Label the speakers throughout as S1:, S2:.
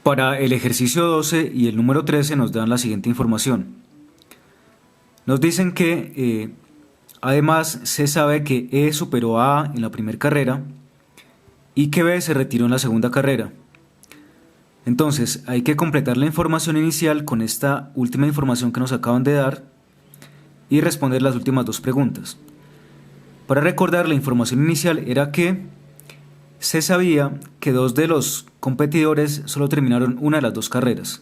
S1: Para el ejercicio 12 y el número 13 nos dan la siguiente información. Nos dicen que además se sabe que E superó a A en la primera carrera y que B se retiró en la segunda carrera. Entonces hay que completar la información inicial con esta última información que nos acaban de dar y responder las últimas dos preguntas. Para recordar, la información inicial era que se sabía que dos de los competidores solo terminaron una de las dos carreras.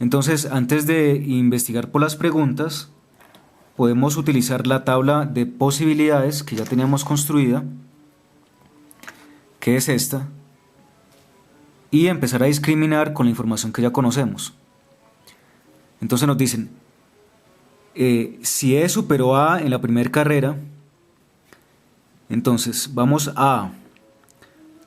S1: Entonces, antes de investigar por las preguntas, podemos utilizar la tabla de posibilidades que ya teníamos construida, que es esta, y empezar a discriminar con la información que ya conocemos. Entonces nos dicen, si E superó a A en la primera carrera, entonces vamos a A.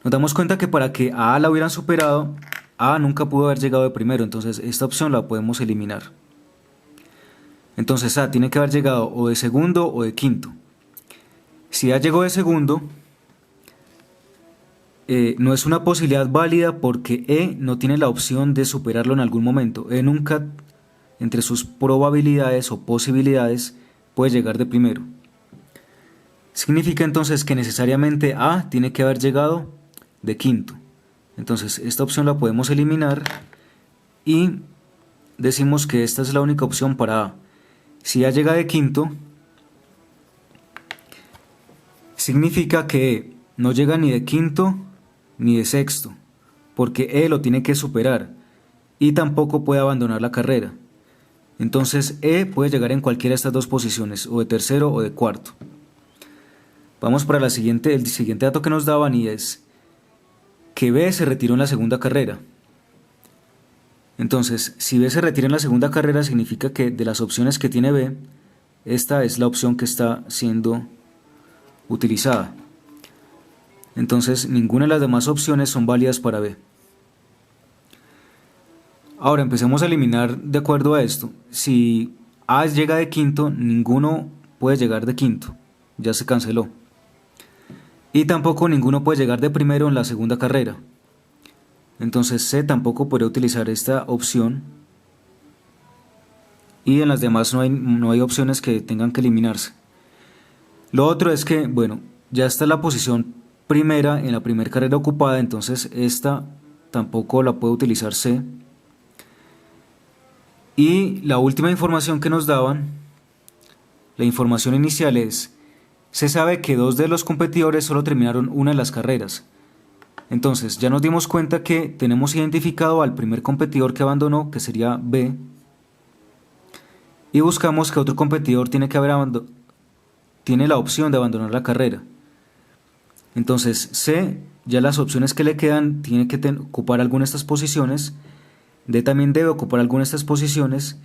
S1: Nos damos cuenta que para que a A la hubieran superado, A nunca pudo haber llegado de primero, entonces esta opción la podemos eliminar. Entonces A tiene que haber llegado o de segundo o de quinto. Si A llegó de segundo, no es una posibilidad válida porque E no tiene la opción de superarlo en algún momento. E nunca, entre sus probabilidades o posibilidades, puede llegar de primero. Significa entonces que necesariamente A tiene que haber llegado de quinto. Entonces esta opción la podemos eliminar y decimos que esta es la única opción para A. Si A llega de quinto, significa que E no llega ni de quinto ni de sexto, porque E lo tiene que superar y tampoco puede abandonar la carrera. Entonces E puede llegar en cualquiera de estas dos posiciones, o de tercero o de cuarto. Vamos para el siguiente dato que nos daban, y es que B se retiró en la segunda carrera. Entonces, si B se retira en la segunda carrera, significa que de las opciones que tiene B, esta es la opción que está siendo utilizada. Entonces, ninguna de las demás opciones son válidas para B. Ahora, empecemos a eliminar de acuerdo a esto. Si A llega de quinto, ninguno puede llegar de quinto. Ya se canceló. Y tampoco ninguno puede llegar de primero en la segunda carrera. Entonces C tampoco podría utilizar esta opción. Y en las demás no hay opciones que tengan que eliminarse. Lo otro es que, bueno, ya está la posición primera en la primera carrera ocupada, entonces esta tampoco la puede utilizar C. Y la última información que nos daban, la información inicial es: se sabe que dos de los competidores solo terminaron una de las carreras. Entonces ya nos dimos cuenta que tenemos identificado al primer competidor que abandonó, que sería B, y buscamos que otro competidor tiene la opción de abandonar la carrera. Entonces C, ya las opciones que le quedan, tiene que ocupar alguna de estas posiciones. D también debe ocupar alguna de estas posiciones,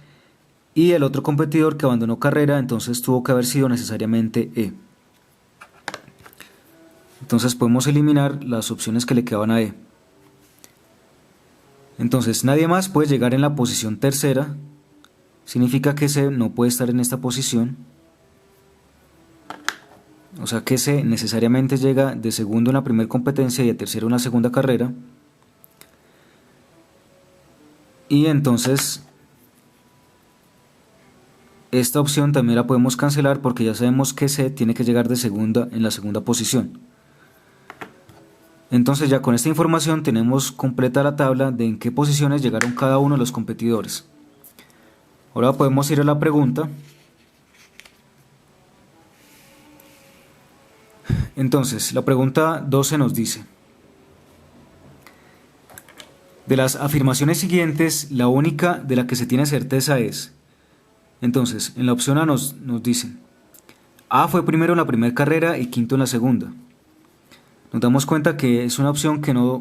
S1: y el otro competidor que abandonó carrera entonces tuvo que haber sido necesariamente E. Entonces podemos eliminar las opciones que le quedaban a E. Entonces nadie más puede llegar en la posición tercera. Significa que C no puede estar en esta posición. O sea que C necesariamente llega de segundo en la primera competencia y de tercero en la segunda carrera. Y entonces esta opción también la podemos cancelar porque ya sabemos que C tiene que llegar de segunda en la segunda posición. Entonces ya con esta información tenemos completa la tabla de en qué posiciones llegaron cada uno de los competidores. Ahora podemos ir a la pregunta. Entonces, la pregunta 12 nos dice: de las afirmaciones siguientes, la única de la que se tiene certeza es... Entonces, en la opción A nos dicen: A fue primero en la primera carrera y quinto en la segunda. Nos damos cuenta que es una opción que no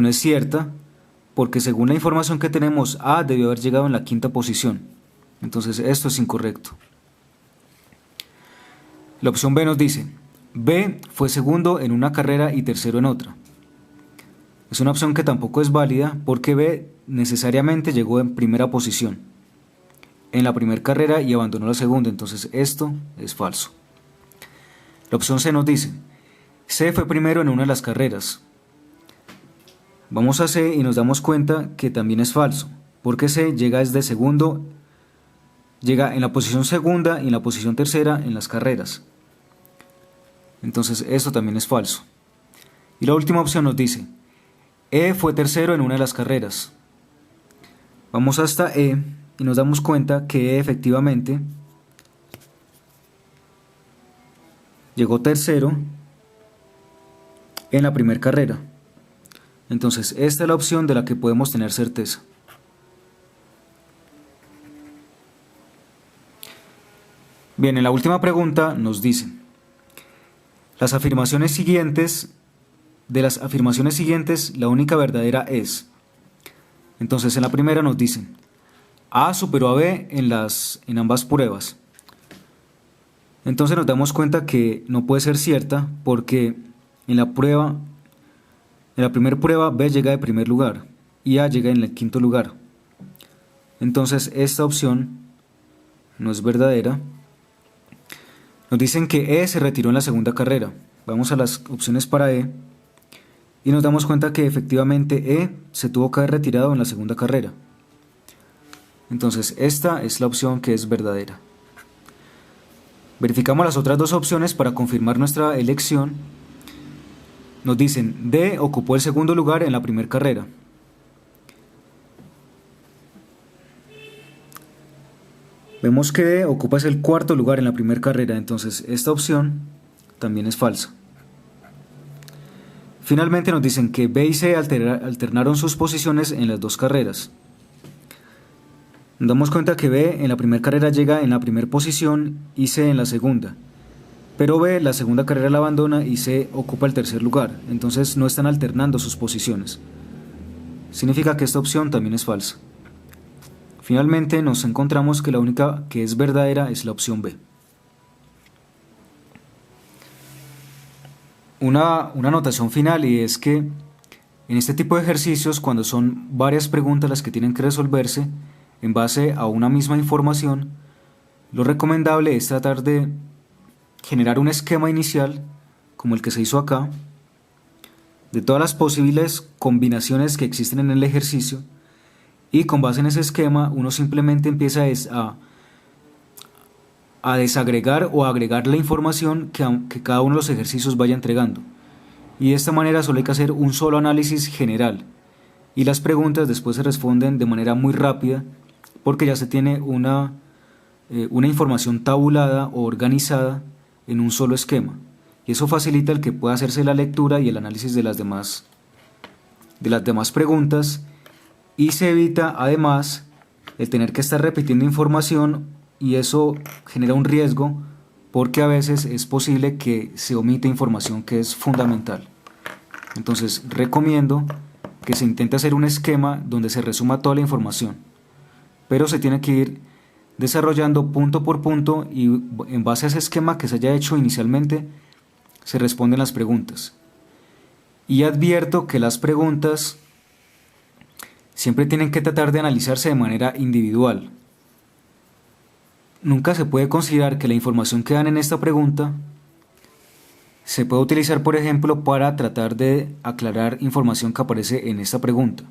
S1: es cierta, porque según la información que tenemos, A debió haber llegado en la quinta posición. Entonces esto es incorrecto. La opción B nos dice: B fue segundo en una carrera y tercero en otra. Es una opción que tampoco es válida porque B necesariamente llegó en primera posición en la primera carrera y abandonó la segunda, entonces esto es falso. La opción C nos dice: C fue primero en una de las carreras. Vamos a C y nos damos cuenta que también es falso, porque C llega desde segundo, llega en la posición segunda y en la posición tercera en las carreras. Entonces esto también es falso. Y la última opción nos dice, E fue tercero en una de las carreras. Vamos hasta E y nos damos cuenta que E efectivamente llegó tercero en la primera carrera. Entonces esta es la opción de la que podemos tener certeza. Bien, en la última pregunta nos dicen, de las afirmaciones siguientes, la única verdadera es. Entonces en la primera nos dicen, A superó a B en ambas pruebas. Entonces nos damos cuenta que no puede ser cierta porque en la primera prueba B llega de primer lugar y A llega en el quinto lugar. Entonces esta opción no es verdadera. Nos dicen que E se retiró en la segunda carrera. Vamos a las opciones para E y nos damos cuenta que efectivamente E se tuvo que haber retirado en la segunda carrera. Entonces esta es la opción que es verdadera. Verificamos las otras dos opciones para confirmar nuestra elección. Nos dicen, D ocupó el segundo lugar en la primera carrera. Vemos que D ocupa el cuarto lugar en la primera carrera, entonces esta opción también es falsa. Finalmente nos dicen que B y C alternaron sus posiciones en las dos carreras. Nos damos cuenta que B en la primera carrera llega en la primera posición y C en la segunda. Pero B la segunda carrera la abandona y C ocupa el tercer lugar, entonces no están alternando sus posiciones. Significa que esta opción también es falsa. Finalmente nos encontramos que la única que es verdadera es la opción B. Una anotación final, y es que en este tipo de ejercicios, cuando son varias preguntas las que tienen que resolverse en base a una misma información, lo recomendable es tratar de generar un esquema inicial, como el que se hizo acá, de todas las posibles combinaciones que existen en el ejercicio, y con base en ese esquema uno simplemente empieza a desagregar o agregar la información que cada uno de los ejercicios vaya entregando. Y de esta manera solo hay que hacer un solo análisis general, y las preguntas después se responden de manera muy rápida porque ya se tiene una información tabulada o organizada en un solo esquema, y eso facilita el que pueda hacerse la lectura y el análisis de las demás preguntas, y se evita además el tener que estar repitiendo información, y eso genera un riesgo porque a veces es posible que se omita información que es fundamental. Entonces recomiendo que se intente hacer un esquema donde se resuma toda la información, pero se tiene que ir desarrollando punto por punto, y en base a ese esquema que se haya hecho inicialmente se responden las preguntas. Y advierto que las preguntas siempre tienen que tratar de analizarse de manera individual. Nunca se puede considerar que la información que dan en esta pregunta se puede utilizar, por ejemplo, para tratar de aclarar información que aparece en esta pregunta,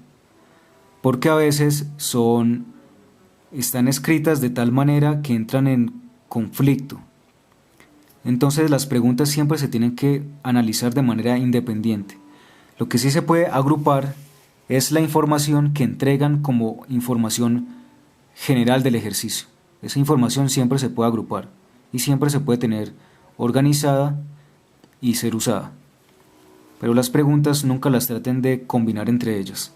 S1: porque a veces están escritas de tal manera que entran en conflicto. Entonces las preguntas siempre se tienen que analizar de manera independiente. Lo que sí se puede agrupar es la información que entregan como información general del ejercicio. Esa información siempre se puede agrupar y siempre se puede tener organizada y ser usada. Pero las preguntas nunca las traten de combinar entre ellas.